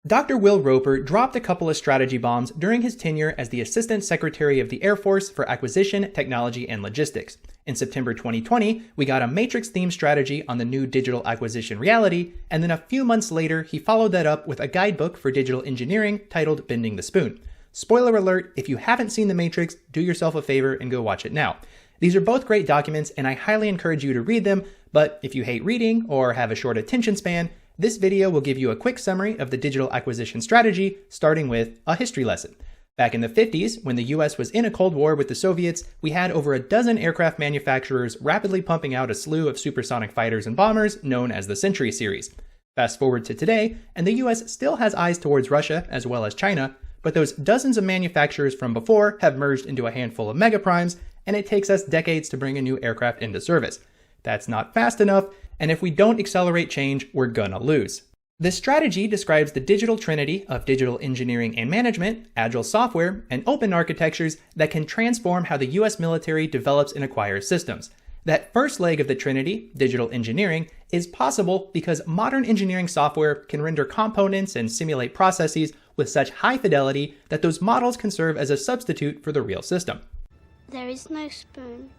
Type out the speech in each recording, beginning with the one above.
Dr. Will Roper dropped a couple of strategy bombs during his tenure as the Assistant Secretary of the Air Force for Acquisition, Technology, and Logistics. In September 2020, we got a Matrix-themed strategy on the new digital acquisition reality, and then a few months later, he followed that up with a guidebook for digital engineering titled Bending the Spoon. Spoiler alert, if you haven't seen The Matrix, do yourself a favor and go watch it now. These are both great documents, and I highly encourage you to read them, but if you hate reading or have a short attention span, this video will give you a quick summary of the digital acquisition strategy, starting with a history lesson. Back in the 50s, when the US was in a Cold War with the Soviets, we had over a dozen aircraft manufacturers rapidly pumping out a slew of supersonic fighters and bombers known as the Century series. Fast forward to today, and the US still has eyes towards Russia as well as China, but those dozens of manufacturers from before have merged into a handful of megaprimes, and it takes us decades to bring a new aircraft into service. That's not fast enough, and if we don't accelerate change, we're gonna lose. This strategy describes the digital trinity of digital engineering and management, agile software, and open architectures that can transform how the US military develops and acquires systems. That first leg of the trinity, digital engineering, is possible because modern engineering software can render components and simulate processes with such high fidelity that those models can serve as a substitute for the real system. There is no spoon.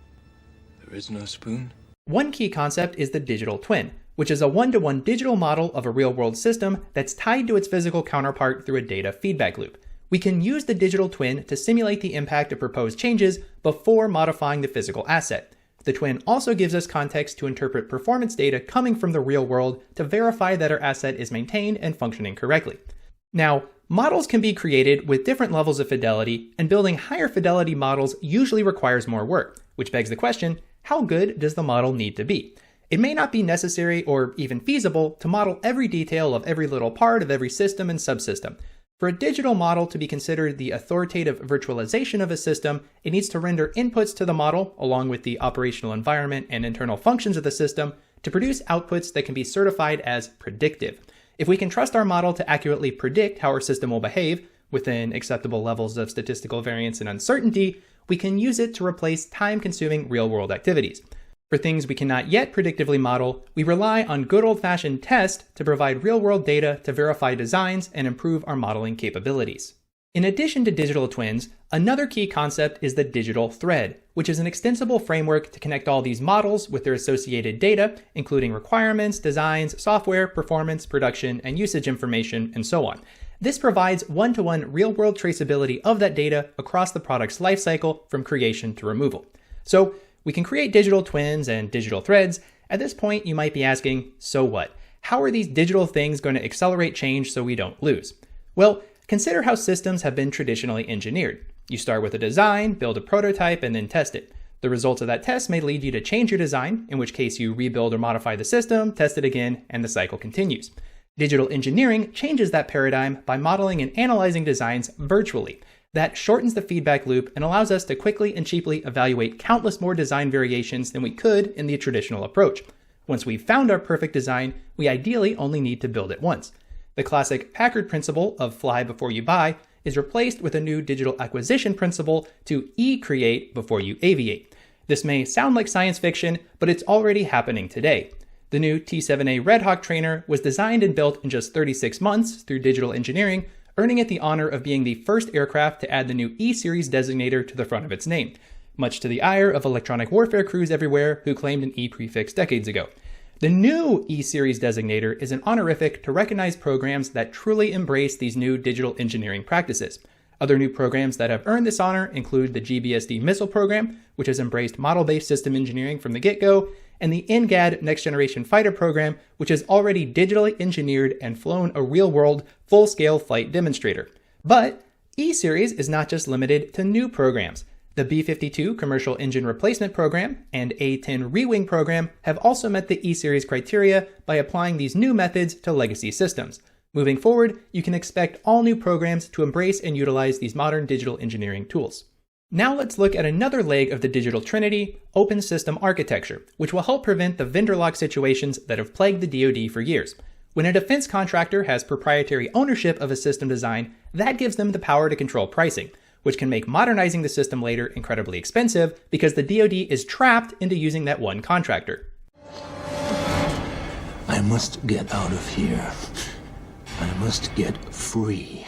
There is no spoon? One key concept is the digital twin, which is a one-to-one digital model of a real-world system that's tied to its physical counterpart through a data feedback loop. We can use the digital twin to simulate the impact of proposed changes before modifying the physical asset. The twin also gives us context to interpret performance data coming from the real world to verify that our asset is maintained and functioning correctly. Now, models can be created with different levels of fidelity, and building higher fidelity models usually requires more work, which begs the question, how good does the model need to be? It may not be necessary or even feasible to model every detail of every little part of every system and subsystem. For a digital model to be considered the authoritative virtualization of a system, it needs to render inputs to the model, along with the operational environment and internal functions of the system, to produce outputs that can be certified as predictive. If we can trust our model to accurately predict how our system will behave, within acceptable levels of statistical variance and uncertainty, we can use it to replace time-consuming real-world activities. For things we cannot yet predictively model, we rely on good old-fashioned test to provide real-world data to verify designs and improve our modeling capabilities. In addition to digital twins, another key concept is the digital thread, which is an extensible framework to connect all these models with their associated data, including requirements, designs, software, performance, production, and usage information, and so on. This provides one-to-one real-world traceability of that data across the product's lifecycle from creation to removal. So we can create digital twins and digital threads. At this point, you might be asking, so what? How are these digital things going to accelerate change so we don't lose? Well, consider how systems have been traditionally engineered. You start with a design, build a prototype, and then test it. The results of that test may lead you to change your design, in which case you rebuild or modify the system, test it again, and the cycle continues. Digital engineering changes that paradigm by modeling and analyzing designs virtually. That shortens the feedback loop and allows us to quickly and cheaply evaluate countless more design variations than we could in the traditional approach. Once we've found our perfect design, we ideally only need to build it once. The classic Packard principle of fly before you buy is replaced with a new digital acquisition principle to create before you aviate. This may sound like science fiction, but it's already happening today. The new T-7A Red Hawk trainer was designed and built in just 36 months through digital engineering, earning it the honor of being the first aircraft to add the new E-Series designator to the front of its name, much to the ire of electronic warfare crews everywhere who claimed an E prefix decades ago. The new E-Series designator is an honorific to recognize programs that truly embrace these new digital engineering practices. Other new programs that have earned this honor include the GBSD missile program, which has embraced model-based system engineering from the get-go, and the NGAD Next Generation Fighter program, which has already digitally engineered and flown a real-world, full-scale flight demonstrator. But E-Series is not just limited to new programs. The B-52 Commercial Engine Replacement Program and A-10 Rewing Program have also met the E-Series criteria by applying these new methods to legacy systems. Moving forward, you can expect all new programs to embrace and utilize these modern digital engineering tools. Now let's look at another leg of the digital trinity, open system architecture, which will help prevent the vendor lock situations that have plagued the DoD for years. When a defense contractor has proprietary ownership of a system design, that gives them the power to control pricing, which can make modernizing the system later incredibly expensive because the DoD is trapped into using that one contractor. I must get out of here. I must get free.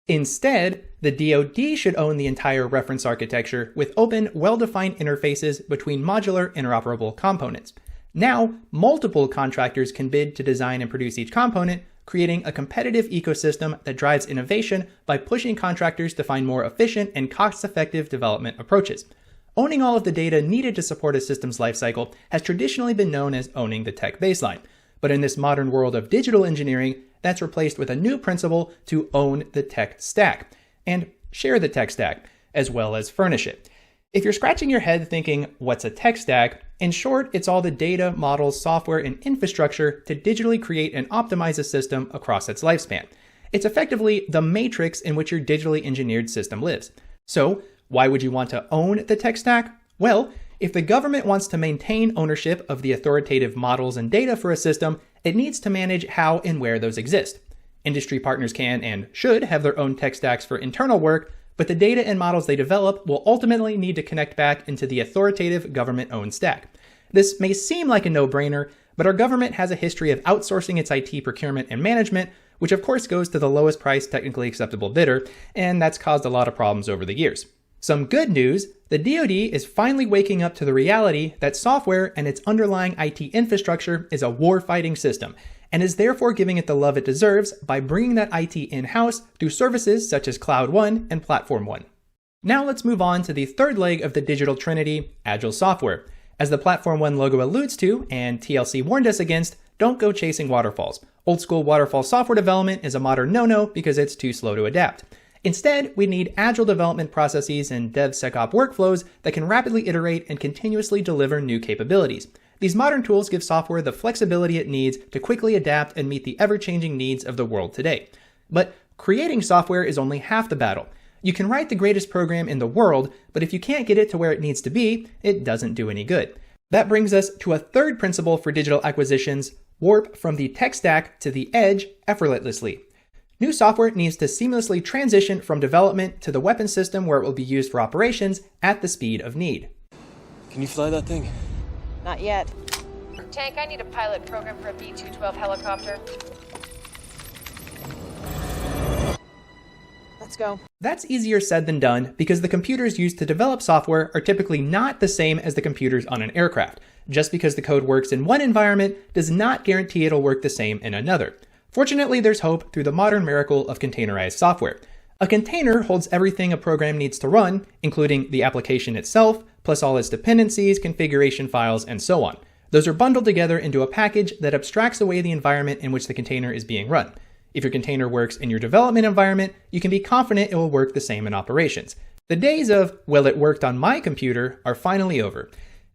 Instead, the DoD should own the entire reference architecture with open, well-defined interfaces between modular, interoperable components. Now, multiple contractors can bid to design and produce each component, creating a competitive ecosystem that drives innovation by pushing contractors to find more efficient and cost-effective development approaches. Owning all of the data needed to support a system's lifecycle has traditionally been known as owning the tech baseline. But in this modern world of digital engineering, that's replaced with a new principle to own the tech stack and share the tech stack, as well as furnish it. If you're scratching your head thinking, what's a tech stack? In short, it's all the data, models, software, and infrastructure to digitally create and optimize a system across its lifespan. It's effectively the matrix in which your digitally engineered system lives. So, why would you want to own the tech stack? Well, if the government wants to maintain ownership of the authoritative models and data for a system, it needs to manage how and where those exist. Industry partners can and should have their own tech stacks for internal work, but the data and models they develop will ultimately need to connect back into the authoritative government-owned stack. This may seem like a no-brainer, but our government has a history of outsourcing its IT procurement and management, which of course goes to the lowest price technically acceptable bidder, and that's caused a lot of problems over the years. Some good news, the DoD is finally waking up to the reality that software and its underlying IT infrastructure is a war-fighting system, and is therefore giving it the love it deserves by bringing that IT in-house through services such as Cloud One and Platform One. Now let's move on to the third leg of the digital trinity, Agile software. As the Platform One logo alludes to, and TLC warned us against, don't go chasing waterfalls. Old school waterfall software development is a modern no-no because it's too slow to adapt. Instead, we need agile development processes and DevSecOps workflows that can rapidly iterate and continuously deliver new capabilities. These modern tools give software the flexibility it needs to quickly adapt and meet the ever-changing needs of the world today. But creating software is only half the battle. You can write the greatest program in the world, but if you can't get it to where it needs to be, it doesn't do any good. That brings us to a third principle for digital acquisitions: warp from the tech stack to the edge effortlessly. New software needs to seamlessly transition from development to the weapon system where it will be used for operations at the speed of need. Can you fly that thing? Not yet. Tank, I need a pilot program for a B-212 helicopter. Let's go. That's easier said than done because the computers used to develop software are typically not the same as the computers on an aircraft. Just because the code works in one environment does not guarantee it'll work the same in another. Fortunately, there's hope through the modern miracle of containerized software. A container holds everything a program needs to run, including the application itself, plus all its dependencies, configuration files, and so on. Those are bundled together into a package that abstracts away the environment in which the container is being run. If your container works in your development environment, you can be confident it will work the same in operations. The days of, well, it worked on my computer, are finally over.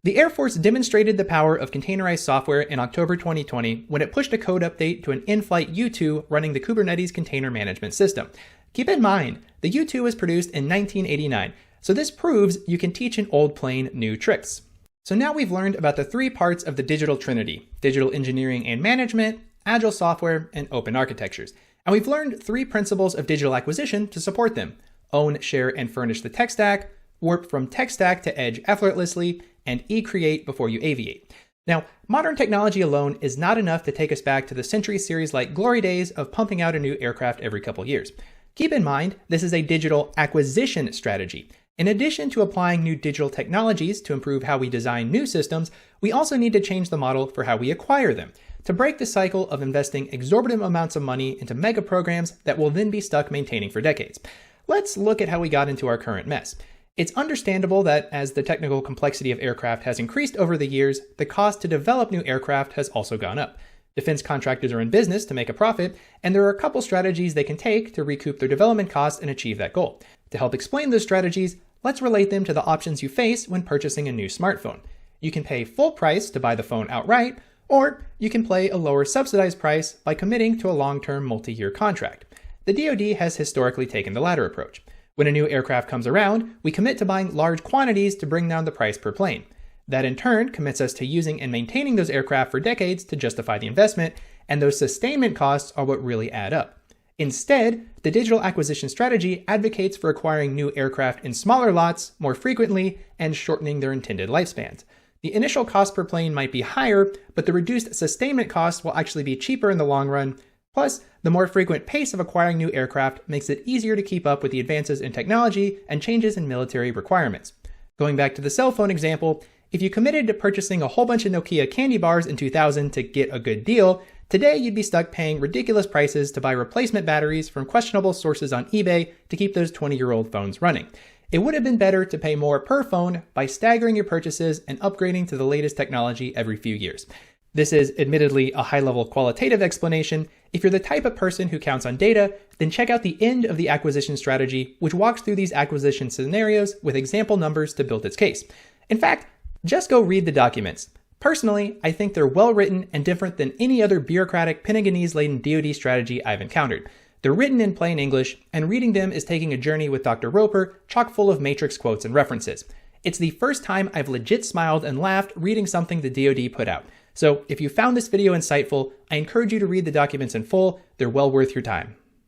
The Air Force demonstrated the power of containerized software in October 2020 when it pushed a code update to an in-flight U-2 running the Kubernetes container management system. Keep in mind, the U-2 was produced in 1989, so this proves you can teach an old plane new tricks. So now we've learned about the three parts of the digital trinity: digital engineering and management, agile software, and open architectures. And we've learned three principles of digital acquisition to support them: own, share, and furnish the tech stack, warp from tech stack to edge effortlessly, and e-create before you aviate. Now, modern technology alone is not enough to take us back to the Century Series-like glory days of pumping out a new aircraft every couple years. Keep in mind, this is a digital acquisition strategy. In addition to applying new digital technologies to improve how we design new systems, we also need to change the model for how we acquire them, to break the cycle of investing exorbitant amounts of money into mega programs that will then be stuck maintaining for decades. Let's look at how we got into our current mess. It's understandable that as the technical complexity of aircraft has increased over the years, the cost to develop new aircraft has also gone up. Defense contractors are in business to make a profit, and there are a couple strategies they can take to recoup their development costs and achieve that goal. To help explain those strategies, let's relate them to the options you face when purchasing a new smartphone. You can pay full price to buy the phone outright, or you can pay a lower subsidized price by committing to a long-term multi-year contract. The DoD has historically taken the latter approach. When a new aircraft comes around, we commit to buying large quantities to bring down the price per plane. That in turn commits us to using and maintaining those aircraft for decades to justify the investment, and those sustainment costs are what really add up. Instead, the digital acquisition strategy advocates for acquiring new aircraft in smaller lots more frequently and shortening their intended lifespans. The initial cost per plane might be higher, but the reduced sustainment costs will actually be cheaper in the long run. Plus, The more frequent pace of acquiring new aircraft makes it easier to keep up with the advances in technology and changes in military requirements. Going back to the cell phone example, if you committed to purchasing a whole bunch of Nokia candy bars in 2000 to get a good deal, today you'd be stuck paying ridiculous prices to buy replacement batteries from questionable sources on eBay to keep those 20-year-old phones running. It would have been better to pay more per phone by staggering your purchases and upgrading to the latest technology every few years. This is admittedly a high-level qualitative explanation. If you're the type of person who counts on data, then check out the end of the acquisition strategy, which walks through these acquisition scenarios with example numbers to build its case. In fact, just go read the documents. Personally, I think they're well written and different than any other bureaucratic, Pentagonese-laden DoD strategy I've encountered. They're written in plain English, and reading them is taking a journey with Dr. Roper, chock full of Matrix quotes and references. It's the first time I've legit smiled and laughed reading something the DoD put out. So if you found this video insightful, I encourage you to read the documents in full. They're well worth your time.